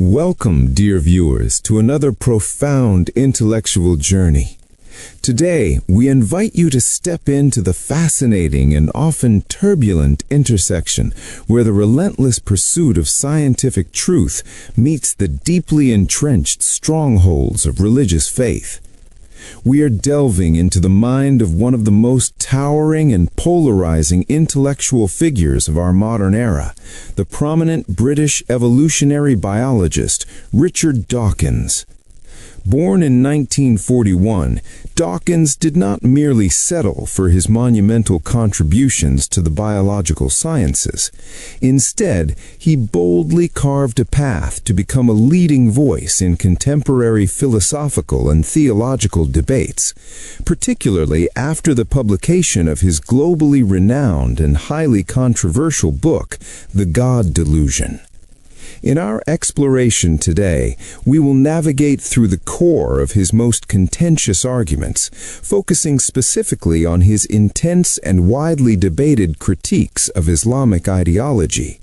Welcome, dear viewers, to another profound intellectual journey. Today, we invite you to step into the fascinating and often turbulent intersection where the relentless pursuit of scientific truth meets the deeply entrenched strongholds of religious faith. We are delving into the mind of one of the most towering and polarizing intellectual figures of our modern era, the prominent British evolutionary biologist Richard Dawkins. Born in 1941, Dawkins did not merely settle for his monumental contributions to the biological sciences. Instead, he boldly carved a path to become a leading voice in contemporary philosophical and theological debates, particularly after the publication of his globally renowned and highly controversial book, The God Delusion. In our exploration today, we will navigate through the core of his most contentious arguments, focusing specifically on his intense and widely debated critiques of Islamic ideology.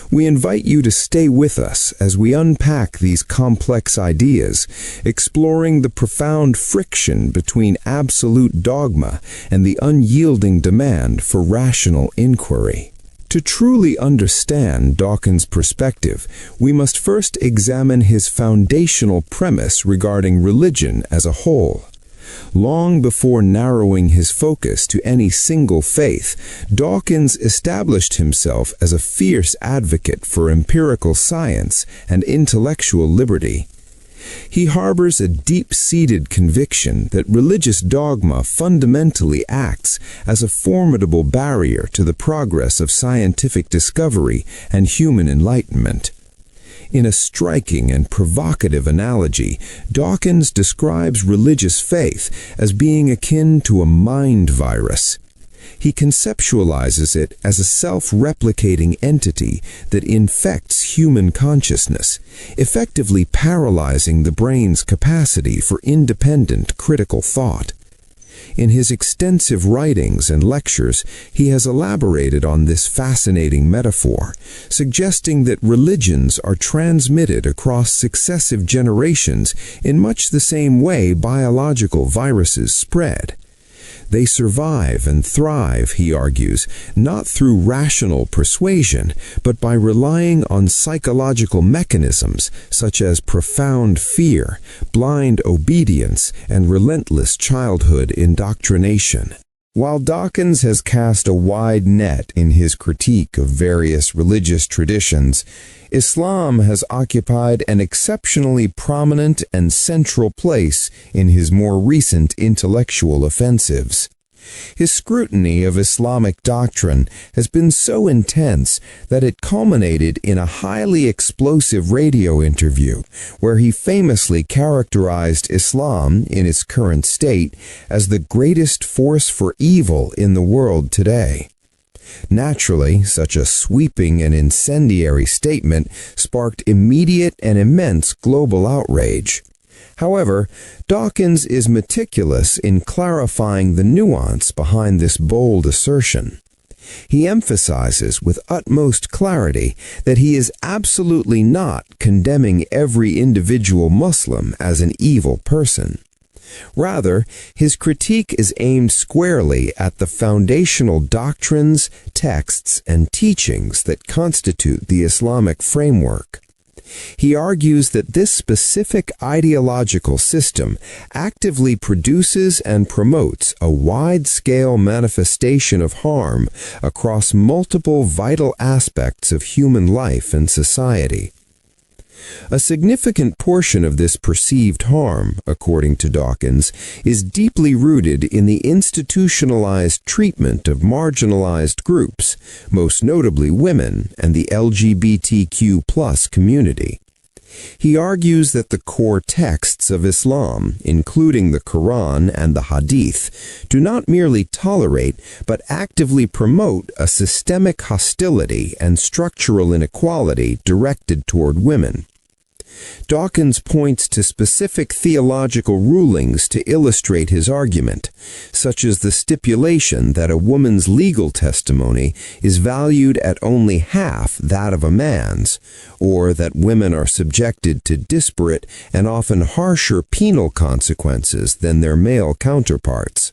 We invite you to stay with us as we unpack these complex ideas, exploring the profound friction between absolute dogma and the unyielding demand for rational inquiry. To truly understand Dawkins' perspective, we must first examine his foundational premise regarding religion as a whole. Long before narrowing his focus to any single faith, Dawkins established himself as a fierce advocate for empirical science and intellectual liberty. He harbors a deep-seated conviction that religious dogma fundamentally acts as a formidable barrier to the progress of scientific discovery and human enlightenment. In a striking and provocative analogy, Dawkins describes religious faith as being akin to a mind virus. He conceptualizes it as a self-replicating entity that infects human consciousness, effectively paralyzing the brain's capacity for independent critical thought. In his extensive writings and lectures, he has elaborated on this fascinating metaphor, suggesting that religions are transmitted across successive generations in much the same way biological viruses spread. They survive and thrive, he argues, not through rational persuasion, but by relying on psychological mechanisms such as profound fear, blind obedience, and relentless childhood indoctrination. While Dawkins has cast a wide net in his critique of various religious traditions, Islam has occupied an exceptionally prominent and central place in his more recent intellectual offensives. His scrutiny of Islamic doctrine has been so intense that it culminated in a highly explosive radio interview where he famously characterized Islam in its current state as the greatest force for evil in the world today. Naturally, such a sweeping and incendiary statement sparked immediate and immense global outrage. However, Dawkins is meticulous in clarifying the nuance behind this bold assertion. He emphasizes with utmost clarity that he is absolutely not condemning every individual Muslim as an evil person. Rather, his critique is aimed squarely at the foundational doctrines, texts, and teachings that constitute the Islamic framework. He argues that this specific ideological system actively produces and promotes a wide-scale manifestation of harm across multiple vital aspects of human life and society. A significant portion of this perceived harm, according to Dawkins, is deeply rooted in the institutionalized treatment of marginalized groups, most notably women and the LGBTQ+ community. He argues that the core texts of Islam, including the Quran and the Hadith, do not merely tolerate but actively promote a systemic hostility and structural inequality directed toward women. Dawkins points to specific theological rulings to illustrate his argument, such as the stipulation that a woman's legal testimony is valued at only half that of a man's, or that women are subjected to disparate and often harsher penal consequences than their male counterparts.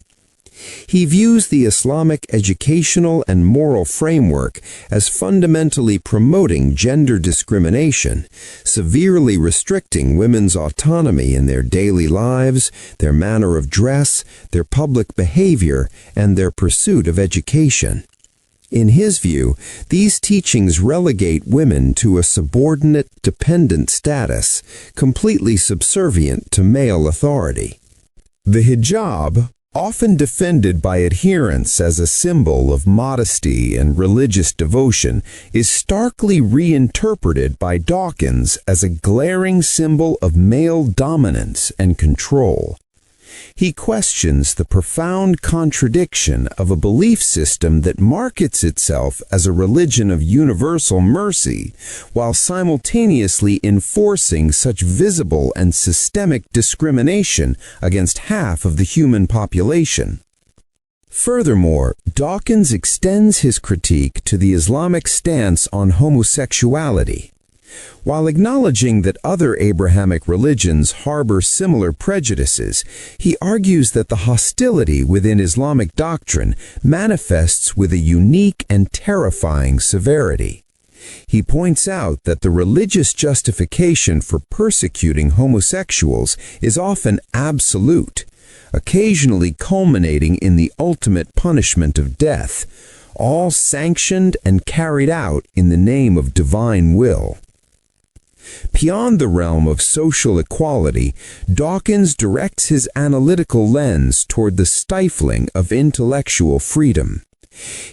He views the Islamic educational and moral framework as fundamentally promoting gender discrimination, severely restricting women's autonomy in their daily lives, their manner of dress, their public behavior, and their pursuit of education. In his view, these teachings relegate women to a subordinate, dependent status, completely subservient to male authority. The hijab, often defended by adherents as a symbol of modesty and religious devotion, is starkly reinterpreted by Dawkins as a glaring symbol of male dominance and control. He questions the profound contradiction of a belief system that markets itself as a religion of universal mercy, while simultaneously enforcing such visible and systemic discrimination against half of the human population. Furthermore, Dawkins extends his critique to the Islamic stance on homosexuality. While acknowledging that other Abrahamic religions harbor similar prejudices, he argues that the hostility within Islamic doctrine manifests with a unique and terrifying severity. He points out that the religious justification for persecuting homosexuals is often absolute, occasionally culminating in the ultimate punishment of death, all sanctioned and carried out in the name of divine will. Beyond the realm of social equality, Dawkins directs his analytical lens toward the stifling of intellectual freedom.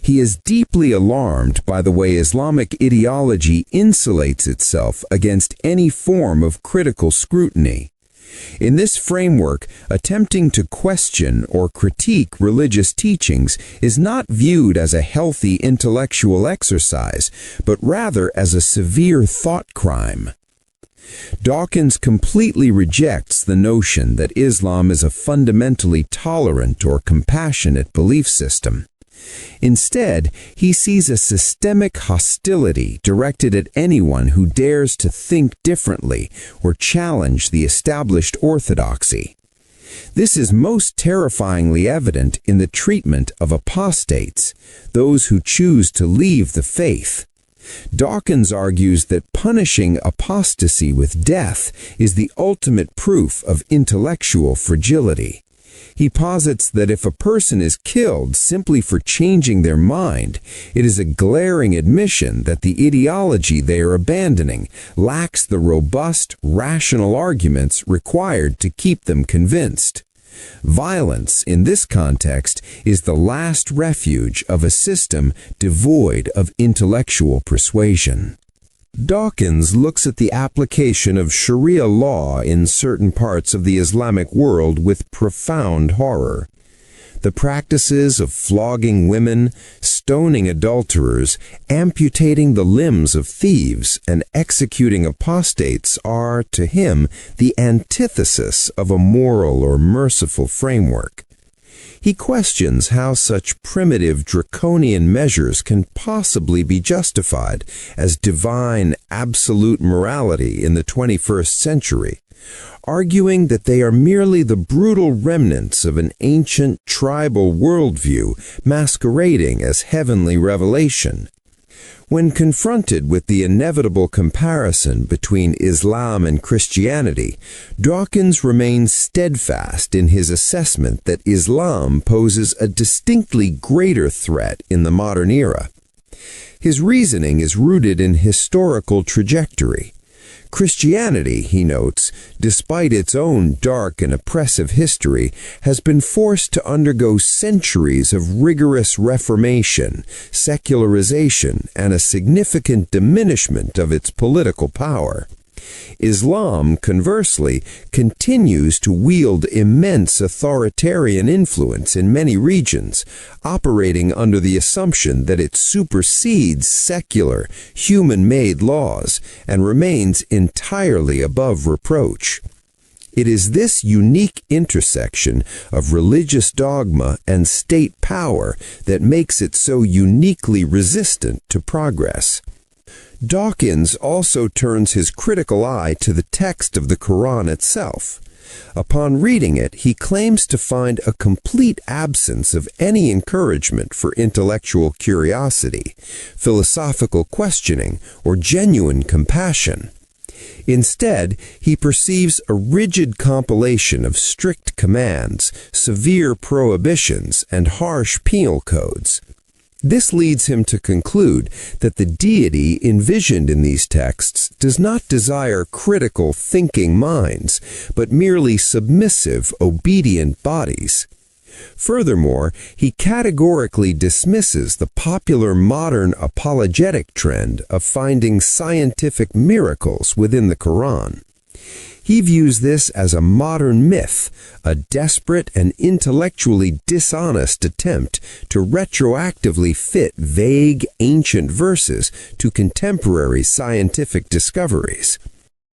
He is deeply alarmed by the way Islamic ideology insulates itself against any form of critical scrutiny. In this framework, attempting to question or critique religious teachings is not viewed as a healthy intellectual exercise, but rather as a severe thought crime. Dawkins completely rejects the notion that Islam is a fundamentally tolerant or compassionate belief system. Instead, he sees a systemic hostility directed at anyone who dares to think differently or challenge the established orthodoxy. This is most terrifyingly evident in the treatment of apostates, those who choose to leave the faith. Dawkins argues that punishing apostasy with death is the ultimate proof of intellectual fragility. He posits that if a person is killed simply for changing their mind, it is a glaring admission that the ideology they are abandoning lacks the robust, rational arguments required to keep them convinced. Violence, in this context, is the last refuge of a system devoid of intellectual persuasion. Dawkins looks at the application of Sharia law in certain parts of the Islamic world with profound horror. The practices of flogging women, stoning adulterers, amputating the limbs of thieves, and executing apostates are, to him, the antithesis of a moral or merciful framework. He questions how such primitive draconian measures can possibly be justified as divine, absolute morality in the 21st century, arguing that they are merely the brutal remnants of an ancient tribal worldview masquerading as heavenly revelation. When confronted with the inevitable comparison between Islam and Christianity, Dawkins remains steadfast in his assessment that Islam poses a distinctly greater threat in the modern era. His reasoning is rooted in historical trajectory. Christianity, he notes, despite its own dark and oppressive history, has been forced to undergo centuries of rigorous reformation, secularization, and a significant diminishment of its political power. Islam, conversely, continues to wield immense authoritarian influence in many regions, operating under the assumption that it supersedes secular, human-made laws and remains entirely above reproach. It is this unique intersection of religious dogma and state power that makes it so uniquely resistant to progress. Dawkins also turns his critical eye to the text of the Quran itself. Upon reading it, he claims to find a complete absence of any encouragement for intellectual curiosity, philosophical questioning, or genuine compassion. Instead, he perceives a rigid compilation of strict commands, severe prohibitions, and harsh penal codes. This leads him to conclude that the deity envisioned in these texts does not desire critical, thinking minds, but merely submissive, obedient bodies. Furthermore, he categorically dismisses the popular modern apologetic trend of finding scientific miracles within the Quran. He views this as a modern myth, a desperate and intellectually dishonest attempt to retroactively fit vague ancient verses to contemporary scientific discoveries.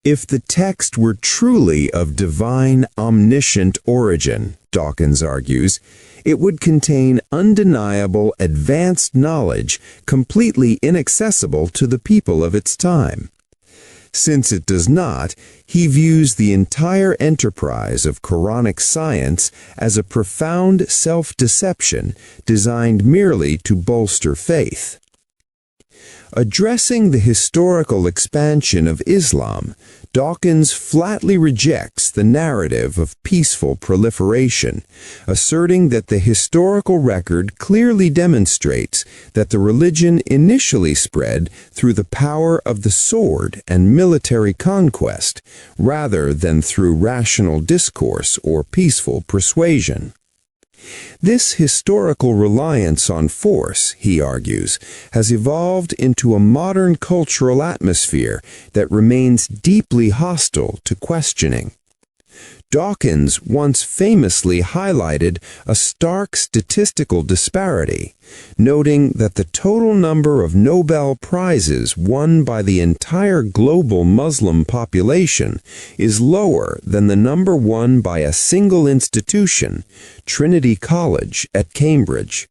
If the text were truly of divine, omniscient origin, Dawkins argues, it would contain undeniable, advanced knowledge completely inaccessible to the people of its time. Since it does not, he views the entire enterprise of Quranic science as a profound self-deception designed merely to bolster faith. Addressing the historical expansion of Islam, Dawkins flatly rejects the narrative of peaceful proliferation, asserting that the historical record clearly demonstrates that the religion initially spread through the power of the sword and military conquest, rather than through rational discourse or peaceful persuasion. This historical reliance on force, he argues, has evolved into a modern cultural atmosphere that remains deeply hostile to questioning. Dawkins once famously highlighted a stark statistical disparity, noting that the total number of Nobel Prizes won by the entire global Muslim population is lower than the number won by a single institution, Trinity College at Cambridge.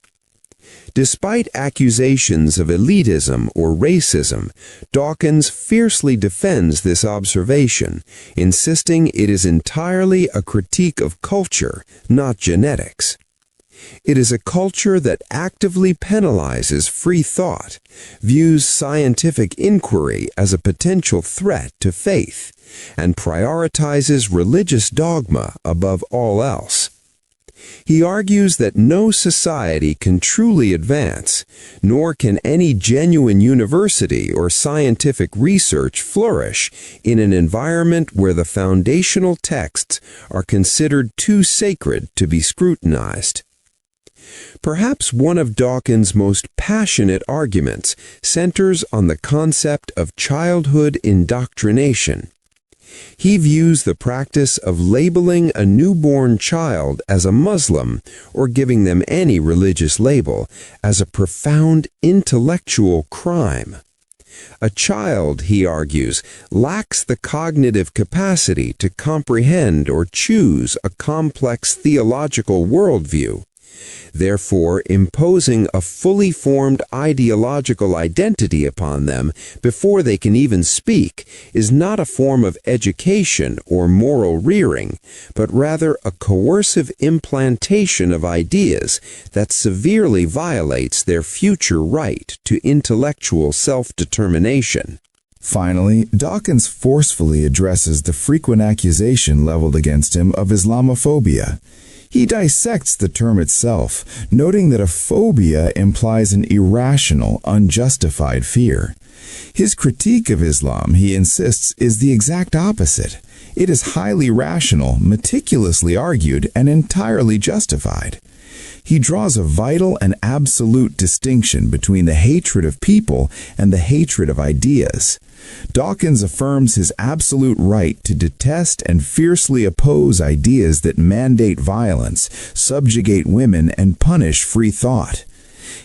Despite accusations of elitism or racism, Dawkins fiercely defends this observation, insisting it is entirely a critique of culture, not genetics. It is a culture that actively penalizes free thought, views scientific inquiry as a potential threat to faith, and prioritizes religious dogma above all else. He argues that no society can truly advance, nor can any genuine university or scientific research flourish in an environment where the foundational texts are considered too sacred to be scrutinized. Perhaps one of Dawkins' most passionate arguments centers on the concept of childhood indoctrination. He views the practice of labeling a newborn child as a Muslim or giving them any religious label as a profound intellectual crime. A child, he argues, lacks the cognitive capacity to comprehend or choose a complex theological worldview. Therefore, imposing a fully formed ideological identity upon them before they can even speak is not a form of education or moral rearing, but rather a coercive implantation of ideas that severely violates their future right to intellectual self-determination. Finally, Dawkins forcefully addresses the frequent accusation leveled against him of Islamophobia. He dissects the term itself, noting that a phobia implies an irrational, unjustified fear. His critique of Islam, he insists, is the exact opposite. It is highly rational, meticulously argued, and entirely justified. He draws a vital and absolute distinction between the hatred of people and the hatred of ideas. Dawkins affirms his absolute right to detest and fiercely oppose ideas that mandate violence, subjugate women, and punish free thought.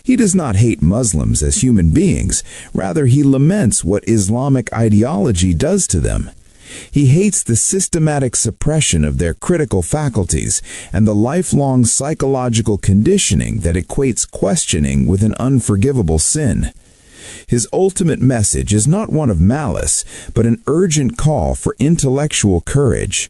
He does not hate Muslims as human beings, rather he laments what Islamic ideology does to them. He hates the systematic suppression of their critical faculties and the lifelong psychological conditioning that equates questioning with an unforgivable sin. His ultimate message is not one of malice, but an urgent call for intellectual courage.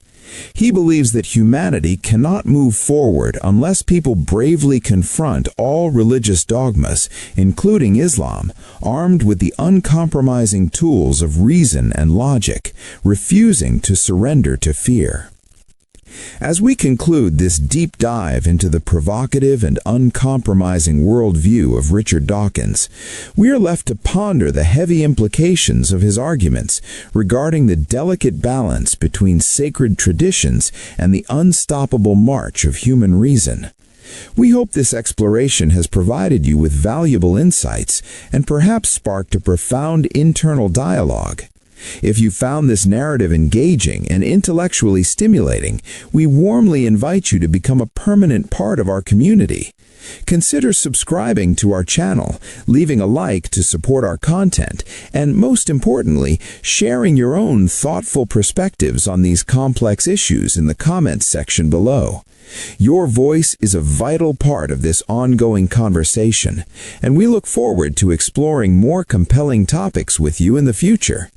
He believes that humanity cannot move forward unless people bravely confront all religious dogmas, including Islam, armed with the uncompromising tools of reason and logic, refusing to surrender to fear. As we conclude this deep dive into the provocative and uncompromising worldview of Richard Dawkins, we are left to ponder the heavy implications of his arguments regarding the delicate balance between sacred traditions and the unstoppable march of human reason. We hope this exploration has provided you with valuable insights and perhaps sparked a profound internal dialogue. If you found this narrative engaging and intellectually stimulating, we warmly invite you to become a permanent part of our community. Consider subscribing to our channel, leaving a like to support our content, and most importantly, sharing your own thoughtful perspectives on these complex issues in the comments section below. Your voice is a vital part of this ongoing conversation, and we look forward to exploring more compelling topics with you in the future.